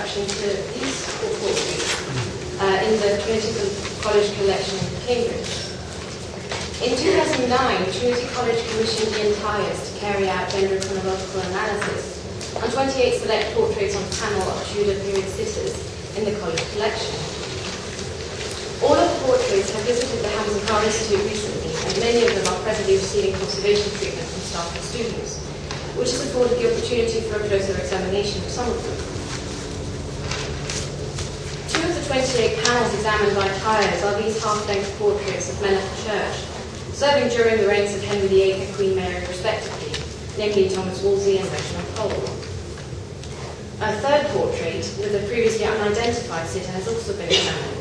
introduction to these four portraits in the Trinity College collection in Cambridge. In 2009, Trinity College commissioned Ian Tyers to carry out dendrochronological analysis on 28 select portraits on panel of Tudor period sitters in the college collection. All of the portraits have visited the Kerr Institute recently, and many of them are presently receiving conservation treatment from staff and students, which has afforded the opportunity for a closer examination of some of them. 2 of the 28 panels examined by Tyers are these half-length portraits of Mellon Church, serving during the reigns of Henry VIII and Queen Mary respectively, namely Thomas Wolsey and Reginald Pole. A third portrait, with a previously unidentified sitter, has also been examined.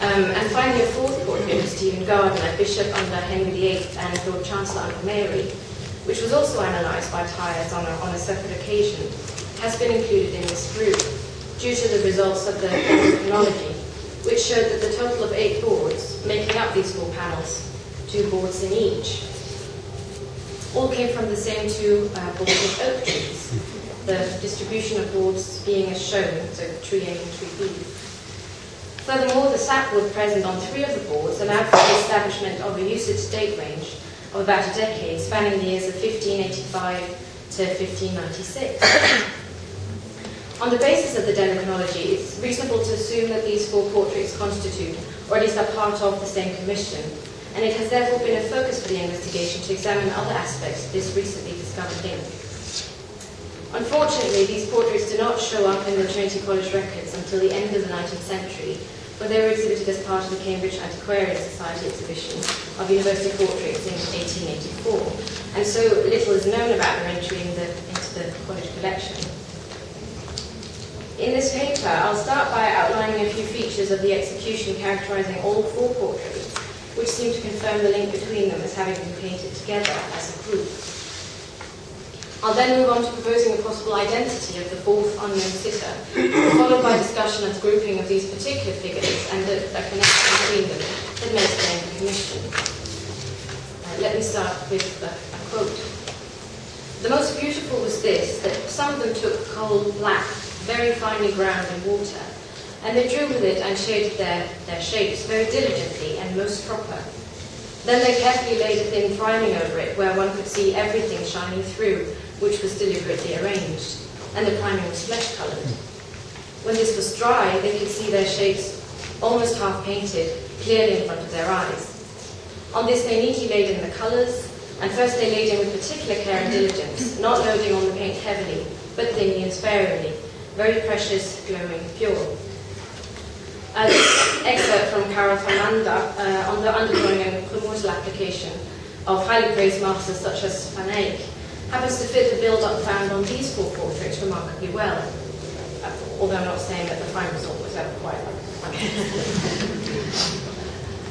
And finally, a fourth portrait of Stephen Gardiner, Bishop under Henry VIII and Lord Chancellor under Mary, which was also analysed by Tyers on a separate occasion, has been included in this group due to the results of the chronology, which showed that the total of 8 boards, making up these 4 panels, 2 boards in each, all came from the same 2 boards of oak trees, the distribution of boards being as shown, so tree A and tree B. Furthermore, the sapwood present on 3 of the boards allowed for the establishment of a usage date range of about a decade, spanning the years of 1585 to 1596. On the basis of the dendrochronology, it's reasonable to assume that these 4 portraits constitute, or at least are part of, the same commission, and it has therefore been a focus for the investigation to examine other aspects of this recently discovered link. Unfortunately, these portraits do not show up in the Trinity College records until the end of the 19th century, when they were exhibited as part of the Cambridge Antiquarian Society exhibition of university portraits in 1884, and so little is known about their entry into the college collection. In this paper, I'll start by outlining a few features of the execution characterising all 4 portraits, which seem to confirm the link between them as having been painted together as a group. I'll then move on to proposing a possible identity of the 4th unknown sitter, followed by discussion and grouping of these particular figures and the connection between them that may explain the commission. Let me start with a quote. "The most beautiful was this, that some of them took coal black, very finely ground in water, and they drew with it and shaded their shapes very diligently and most proper. Then they carefully laid a thin priming over it, where one could see everything shining through, which was deliberately arranged, and the priming was flesh-coloured. When this was dry, they could see their shapes almost half-painted, clearly in front of their eyes. On this they neatly laid in the colours, and first they laid in with particular care and diligence, not loading on the paint heavily, but thinly and sparingly, very precious, glowing, pure." This excerpt from Karel van Landa on the underdrawing and promotional application of highly praised masters such as Van Eyck happens to fit the build-up found on these 4 portraits remarkably well, although I'm not saying that the final result was ever quite like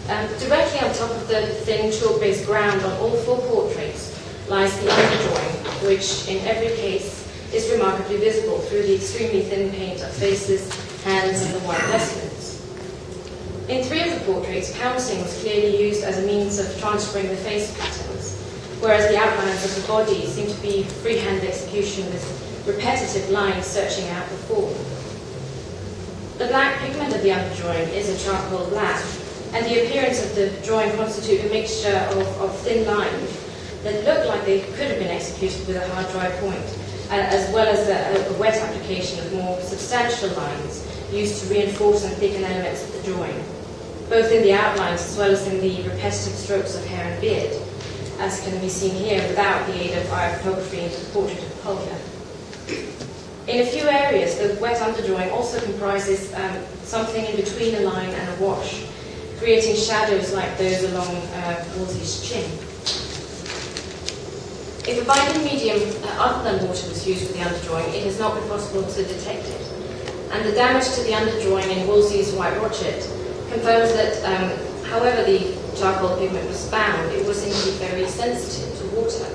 the directly on top of the thin chalk-based ground on all 4 portraits lies the underdrawing, which in every case is remarkably visible through the extremely thin paint of faces, hands, and the white vestments. In 3 of the portraits, pouncing was clearly used as a means of transferring the face patterns, whereas the outlines of the body seem to be freehand execution with repetitive lines searching out the form. The black pigment of the underdrawing is a charcoal black, and the appearance of the drawing constitutes a mixture of thin lines that look like they could have been executed with a hard dry point, as well as a wet application of more substantial lines used to reinforce and thicken elements of the drawing, both in the outlines as well as in the repetitive strokes of hair and beard, as can be seen here without the aid of photography into the portrait of Polya. In a few areas, the wet underdrawing also comprises something in between a line and a wash, creating shadows like those along Wolsey's chin. If a binding medium other than water was used for the underdrawing, it has not been possible to detect it. And the damage to the underdrawing in Wolsey's White Rochet confirms that, however the charcoal pigment was found, it was indeed very sensitive to water.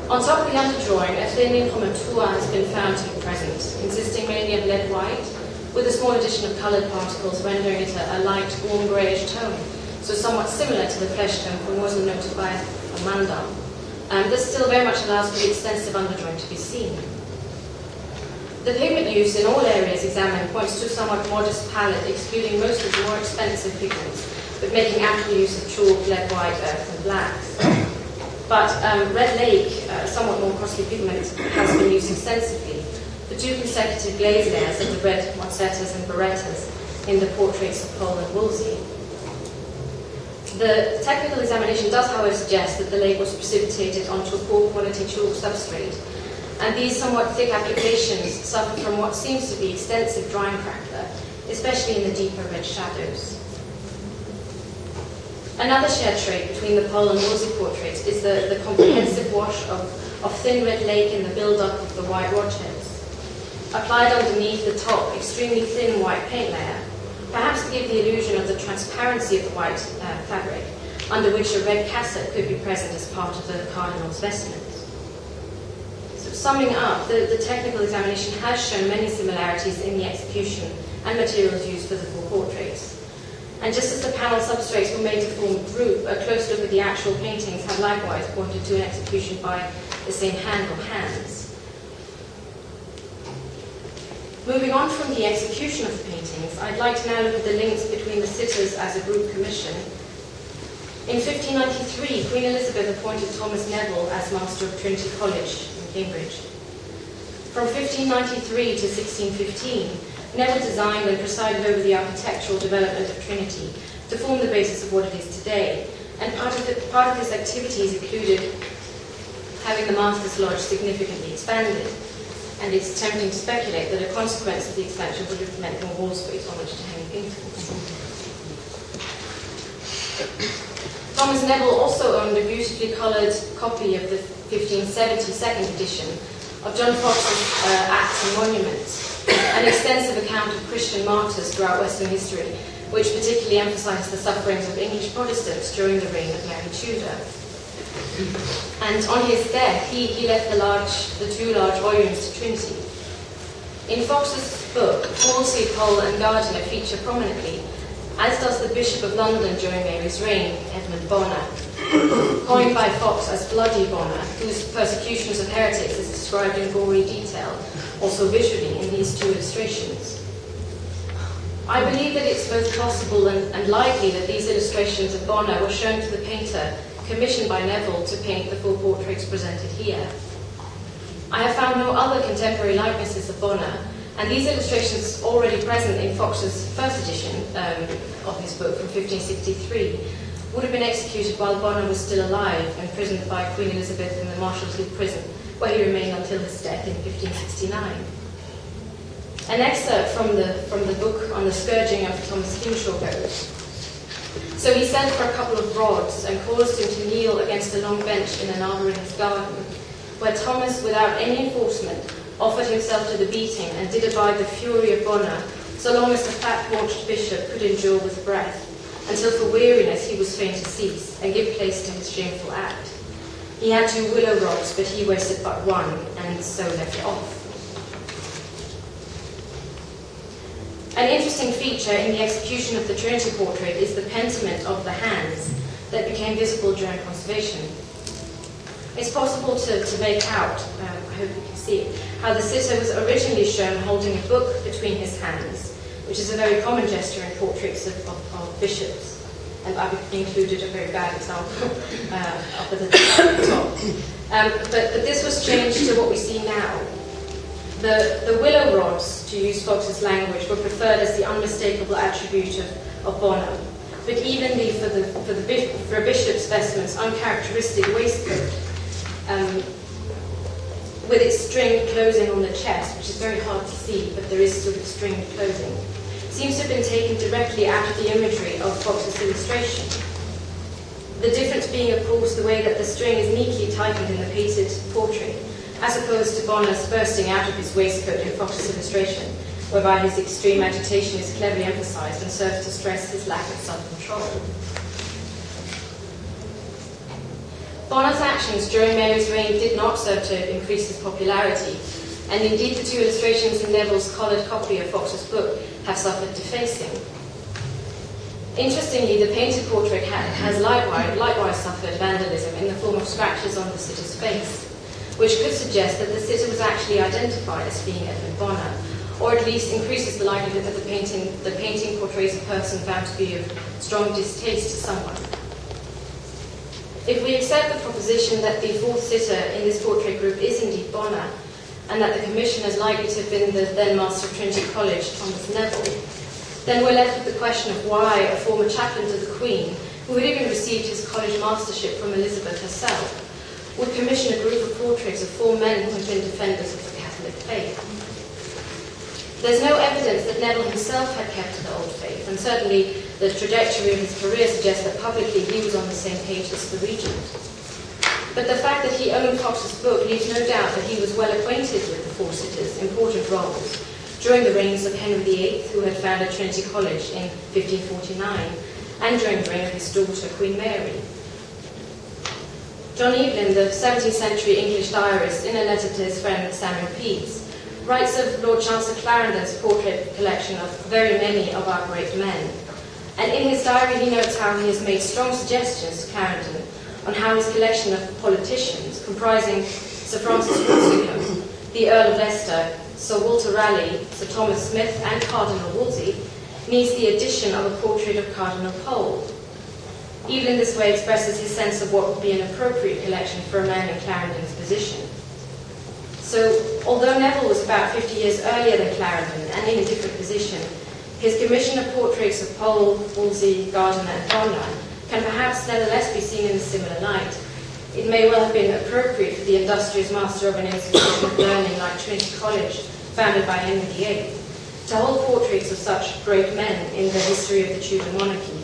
On top of the underdrawing, a thin imprimatur has been found to be present, consisting mainly of lead white, with a small addition of coloured particles rendering it a light, warm greyish tone, so somewhat similar to the flesh tone for Morsel noted by Amanda, this still very much allows for the extensive underdrawing to be seen. The pigment use in all areas examined points to a somewhat modest palette, excluding most of the more expensive pigments, but making ample use of chalk, lead white, earth, and blacks. But Red Lake, a somewhat more costly pigment, has been used extensively for 2 consecutive glaze layers of the red mozzettas and barrettas in the portraits of Pole and Wolsey. The technical examination does, however, suggest that the lake was precipitated onto a poor quality chalk substrate, and these somewhat thick applications suffer from what seems to be extensive drying crackler, especially in the deeper red shadows. Another shared trait between the Pole and Wolsey portraits is the comprehensive wash of thin red lake in the build-up of the white rochers, applied underneath the top extremely thin white paint layer, perhaps to give the illusion of the transparency of the white fabric, under which a red cassock could be present as part of the cardinal's vestments. So summing up, the technical examination has shown many similarities in the execution and materials used for the 4 portraits. And just as the panel substrates were made to form a group, a close look at the actual paintings have likewise pointed to an execution by the same hand or hands. Moving on from the execution of the paintings, I'd like to now look at the links between the sitters as a group commission. In 1593, Queen Elizabeth appointed Thomas Neville as Master of Trinity College in Cambridge. From 1593 to 1615, Neville designed and presided over the architectural development of Trinity to form the basis of what it is today, and part of his activities included having the Master's Lodge significantly expanded. And it's tempting to speculate that a consequence of the expansion would have meant more wall space on which to hang paintings. Thomas Neville also owned a beautifully coloured copy of the 1570 second edition of John Fox's Acts and Monuments, an extensive account of Christian martyrs throughout Western history, which particularly emphasised the sufferings of English Protestants during the reign of Mary Tudor. And on his death, he left the 2 large volumes to Trinity. In Fox's book, Wolsey, Pole and Gardiner feature prominently, as does the Bishop of London during Mary's reign, Edmund Bonner, coined by Fox as Bloody Bonner, whose persecutions of heretics is described in gory detail, also visually, in these 2 illustrations. I believe that it's both possible and likely that these illustrations of Bonner were shown to the painter commissioned by Neville to paint the 4 portraits presented here. I have found no other contemporary likenesses of Bonner, and these illustrations already present in Fox's first edition of his book from 1563 would have been executed while Bonner was still alive, imprisoned by Queen Elizabeth in the Marshalsea prison, where he remained until his death in 1569. An excerpt from the book on the scourging of Thomas Kinshaw goes: "So he sent for a couple of rods and caused him to kneel against a long bench in an arbour in his garden, where Thomas, without any enforcement, offered himself to the beating and did abide the fury of Bonner, so long as the fat-paunched bishop could endure with breath, until for weariness he was fain to cease, and give place to his shameful act. He had 2 willow rods, but he wasted but 1, and so left off." An interesting feature in the execution of the Trinity portrait is the pentiment of the hands that became visible during conservation. It's possible to make out, I hope you can see it, how the sitter was originally shown holding a book between his hands, which is a very common gesture in portraits of bishops. And I've included a very bad example up at the top. But this was changed to what we see now. The willow rods, to use Fox's language, were preferred as the unmistakable attribute of Bonner. But even for a bishop's vestments, uncharacteristic waistcoat, with its stringed closing on the chest, which is very hard to see, but there is sort of stringed closing, seems to have been taken directly out of the imagery of Fox's illustration. The difference being, of course, the way that the string is neatly tightened in the painted portrait, as opposed to Bonner's bursting out of his waistcoat in Fox's illustration, whereby his extreme agitation is cleverly emphasized and serves to stress his lack of self-control. Bonner's actions during Mary's reign did not serve to increase his popularity, and indeed the 2 illustrations in Neville's coloured copy of Fox's book have suffered defacing. Interestingly, the painted portrait has likewise suffered vandalism in the form of scratches on the sitter's face, which could suggest that the sitter was actually identified as being Edmund Bonner, or at least increases the likelihood that the painting portrays a person found to be of strong distaste to someone. If we accept the proposition that the fourth sitter in this portrait group is indeed Bonner, and that the commission is likely to have been the then Master of Trinity College, Thomas Neville, then we're left with the question of why a former chaplain to the Queen, who had even received his college mastership from Elizabeth herself, would commission a group of portraits of four men who had been defenders of the Catholic faith. There's no evidence that Neville himself had kept to the Old Faith, and certainly the trajectory of his career suggests that publicly he was on the same page as the Regent. But the fact that he owned Fox's book leaves no doubt that he was well acquainted with the four sitters' important roles during the reigns of Henry VIII, who had founded Trinity College in 1549, and during the reign of his daughter, Queen Mary. John Evelyn, the 17th-century English diarist, in a letter to his friend Samuel Pepys, writes of Lord Chancellor Clarendon's portrait collection of very many of our great men. And in his diary he notes how he has made strong suggestions to Clarendon on how his collection of politicians, comprising Sir Francis Walsingham, the Earl of Leicester, Sir Walter Raleigh, Sir Thomas Smith, and Cardinal Wolsey, needs the addition of a portrait of Cardinal Pole. Evelyn this way expresses his sense of what would be an appropriate collection for a man in Clarendon's position. So, although Neville was about 50 years earlier than Clarendon and in a different position, his commission of portraits of Pole, Wolsey, Gardiner, and Bonner can perhaps nevertheless be seen in a similar light. It may well have been appropriate for the industrious master of an institution of learning like Trinity College, founded by Henry VIII, to hold portraits of such great men in the history of the Tudor monarchy.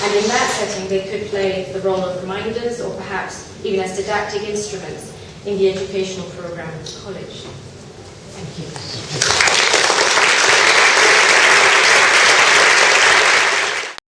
And in that setting, they could play the role of reminders, or perhaps even as didactic instruments in the educational program of the college. Thank you.